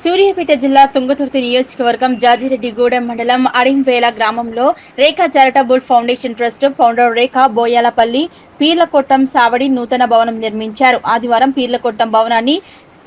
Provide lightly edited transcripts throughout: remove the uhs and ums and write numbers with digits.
సూర్యాపేట జిల్లా తుంగతుర్తి నియోజకవర్గం జాజిరెడ్డిగూడెం మండలం అడింపేల గ్రామంలో రేఖా చారిటబుల్ ఫౌండేషన్ ట్రస్ట్ ఫౌండర్ రేఖా బోయాలపల్లి పీర్లకొట్టం సావడి నూతన భవనం నిర్మించారు. ఆదివారం పీర్లకొట్టం భవనాన్ని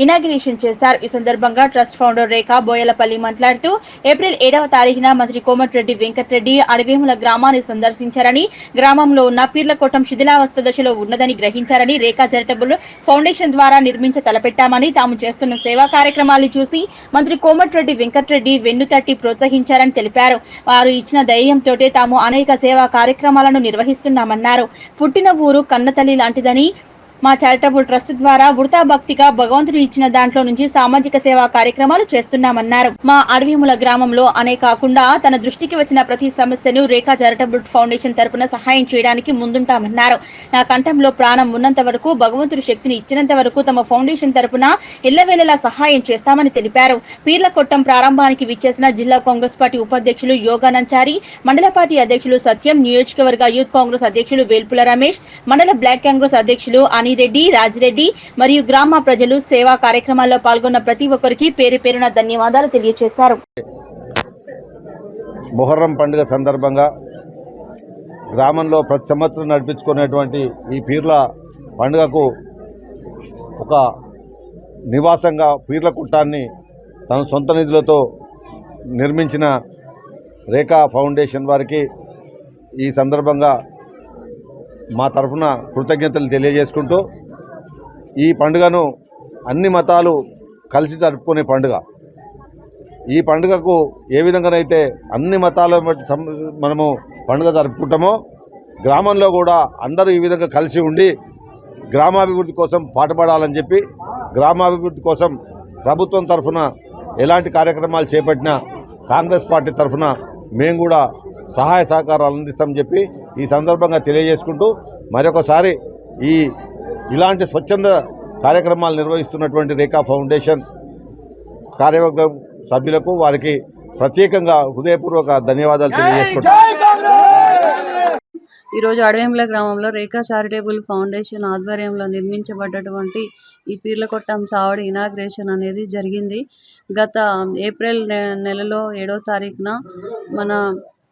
ఇనాగ్రేషన్ చేశారు. ఈ సందర్భంగా ట్రస్ట్ ఫౌండర్ రేఖా బోయలపల్లి మాట్లాడుతూ ఏప్రిల్ 7వ తారీఖున మంత్రి కోమటిరెడ్డి వెంకటరెడ్డి అడవేముల గ్రామాన్ని సందర్శించారని, గ్రామంలో ఉన్న పీర్లకొట్టం శిథిలావస్థ దశలో ఉన్నదని గ్రహించారని, రేఖా చారిటబుల్ ఫౌండేషన్ ద్వారా నిర్మించ తలపెట్టామని, తాము చేస్తున్న సేవా కార్యక్రమాలు చూసి మంత్రి కోమటిరెడ్డి వెంకటరెడ్డి వెన్నుతట్టి ప్రోత్సహించారని తెలిపారు. వారు ఇచ్చిన ధైర్యంతోటే తాము అనేక సేవా కార్యక్రమాలను నిర్వహిస్తున్నామన్నారు. పుట్టిన ఊరు కన్నతల్లి లాంటిదని, మా చారిటబుల్ ట్రస్ట్ ద్వారా వృతా భక్తిగా భగవంతుడు ఇచ్చిన దాంట్లో నుంచి సామాజిక సేవా కార్యక్రమాలు చేస్తున్నామన్నారు. మా అడవిముల గ్రామంలో అనే కాకుండా తన దృష్టికి వచ్చిన ప్రతి సమస్యను రేఖా చారిటబుల్ ఫౌండేషన్ తరపున సహాయం చేయడానికి ముందుంటామన్నారు. నా కంఠంలో ప్రాణం ఉన్నంత వరకు, భగవంతుడు శక్తిని ఇచ్చినంత వరకు తమ ఫౌండేషన్ తరపున ఎల్లవేళలా సహాయం చేస్తామని తెలిపారు. పీర్లకొట్టం ప్రారంభానికి విచ్చేసిన జిల్లా కాంగ్రెస్ పార్టీ ఉపాధ్యక్షులు యోగానంచారి, మండల పార్టీ అధ్యక్షులు సత్యం, నియోజకవర్గ యూత్ కాంగ్రెస్ అధ్యక్షులు వేల్పుల రమేష్, మండల బ్లాక్ కాంగ్రెస్ అధ్యక్షులు అనిరెడ్డి, రాజిరెడ్డి మరియు గ్రామ ప్రజలు సేవా కార్యక్రమాల్లో పాల్గొన్న ప్రతి ఒక్కరికి పేరు పేరున ధన్యవాదాలు తెలియజేశారు. మొహర్రం పండుగ సందర్భంగా గ్రామంలో ప్రతి సంవత్సరం నడిపించుకునేటువంటి ఈ పీర్ల పండుగకు ఒక నివాసంగా పీర్లకుట్టాన్ని తన సొంత నిధులతో నిర్మించిన రేఖా ఫౌండేషన్ వారికి ఈ సందర్భంగా మా తరఫున కృతజ్ఞతలు తెలియజేసుకుంటూ, ఈ పండుగను అన్ని మతాలు కలిసి జరుపుకునే పండుగ. ఈ పండుగకు ఏ విధంగానైతే అన్ని మతాల మనము పండుగ జరుపుకుంటామో, గ్రామంలో కూడా అందరూ ఈ విధంగా కలిసి ఉండి గ్రామాభివృద్ధి కోసం పాటుపడాలని చెప్పి, గ్రామాభివృద్ధి కోసం ప్రభుత్వం తరఫున ఎలాంటి కార్యక్రమాలు చేపట్టినా కాంగ్రెస్ పార్టీ తరఫున మేము కూడా సహాయ సహకారాలు అందిస్తామని చెప్పి ఈ సందర్భంగా తెలియజేసుకుంటూ, మరొకసారి ఇలాంటి స్వచ్ఛంద కార్యక్రమాలు నిర్వహిస్తున్నటువంటి రేఖా ఫౌండేషన్ కార్యవర్గం సభ్యులకు వారికి ప్రత్యేకంగా హృదయపూర్వక ధన్యవాదాలు తెలియజేసుకుంటాం. ఈరోజు అడవేముల గ్రామంలో రేఖా చారిటబుల్ ఫౌండేషన్ ఆధ్వర్యంలో నిర్మించబడ్డటువంటి ఈ పీర్లకొట్టం సావడి ఇనాగ్రేషన్ అనేది జరిగింది. గత ఏప్రిల్ నెలలో 7వ తారీఖున మన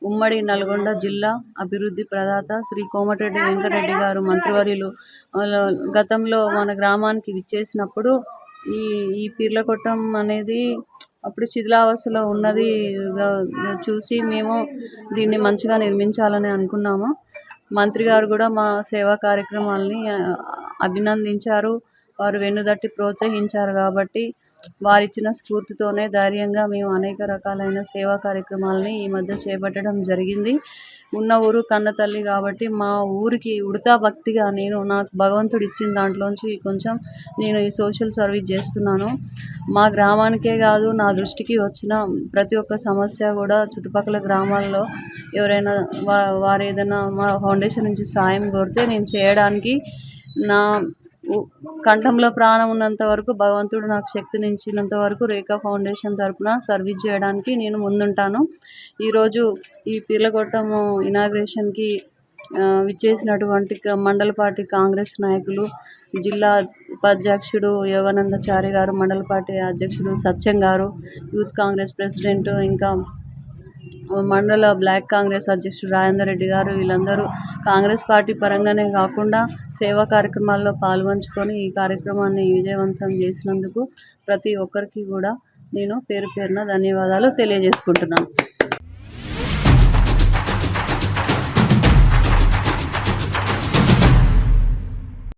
ఉమ్మడి నల్గొండ జిల్లా అభివృద్ధి ప్రదాత శ్రీ కోమటిరెడ్డి వెంకటరెడ్డి గారు మంత్రివర్యులు గతంలో మన గ్రామానికి విచ్చేసినప్పుడు ఈ పీర్లకొట్టం అనేది అప్పుడు శిథిలావస్థలో ఉన్నది చూసి మేము దీన్ని మంచిగా నిర్మించాలని అనుకున్నాము. మంత్రి గారు కూడా మా సేవా కార్యక్రమాలని అభినందించారు. వారు వెన్నుదట్టి ప్రోత్సహించారు కాబట్టి వారిచ్చిన స్ఫూర్తితోనే ధైర్యంగా మేము అనేక రకాలైన సేవా కార్యక్రమాలని ఈ మధ్య చేపట్టడం జరిగింది. ఉన్న ఊరు కన్న తల్లి కాబట్టి మా ఊరికి ఉడతా భక్తిగా నాకు భగవంతుడు ఇచ్చిన దాంట్లోంచి కొంచెం నేను ఈ సోషల్ సర్వీస్ చేస్తున్నాను. మా గ్రామానికే కాదు, నా దృష్టికి వచ్చిన ప్రతి ఒక్క సమస్య కూడా చుట్టుపక్కల గ్రామాల్లో ఎవరైనా వారు ఏదైనా మా ఫౌండేషన్ నుంచి సాయం కోరితే నేను చేయడానికి, నా కంఠంలో ప్రాణం ఉన్నంత వరకు, భగవంతుడు నాకు శక్తిని ఇచ్చినంత వరకు రేఖా ఫౌండేషన్ తరపున సర్వీస్ చేయడానికి నేను ముందుంటాను. ఈరోజు ఈ పీర్లకొట్టం ఇనాగ్రేషన్కి విచ్చేసినటువంటి మండల పార్టీ కాంగ్రెస్ నాయకులు, జిల్లా ఉపాధ్యక్షుడు యోగానందచారి గారు, మండల పార్టీ అధ్యక్షుడు సత్యం గారు, యూత్ కాంగ్రెస్ ప్రెసిడెంట్, ఇంకా మండల బ్లాక్ కాంగ్రెస్ అధ్యక్షుడు రాజేందర్ రెడ్డి గారు, వీళ్ళందరూ కాంగ్రెస్ పార్టీ పరంగానే కాకుండా సేవా కార్యక్రమాల్లో పాల్గొంచుకొని ఈ కార్యక్రమాన్ని విజయవంతం చేసినందుకు ప్రతి ఒక్కరికి కూడా నేను పేరు పేరున ధన్యవాదాలు తెలియజేసుకుంటున్నాను.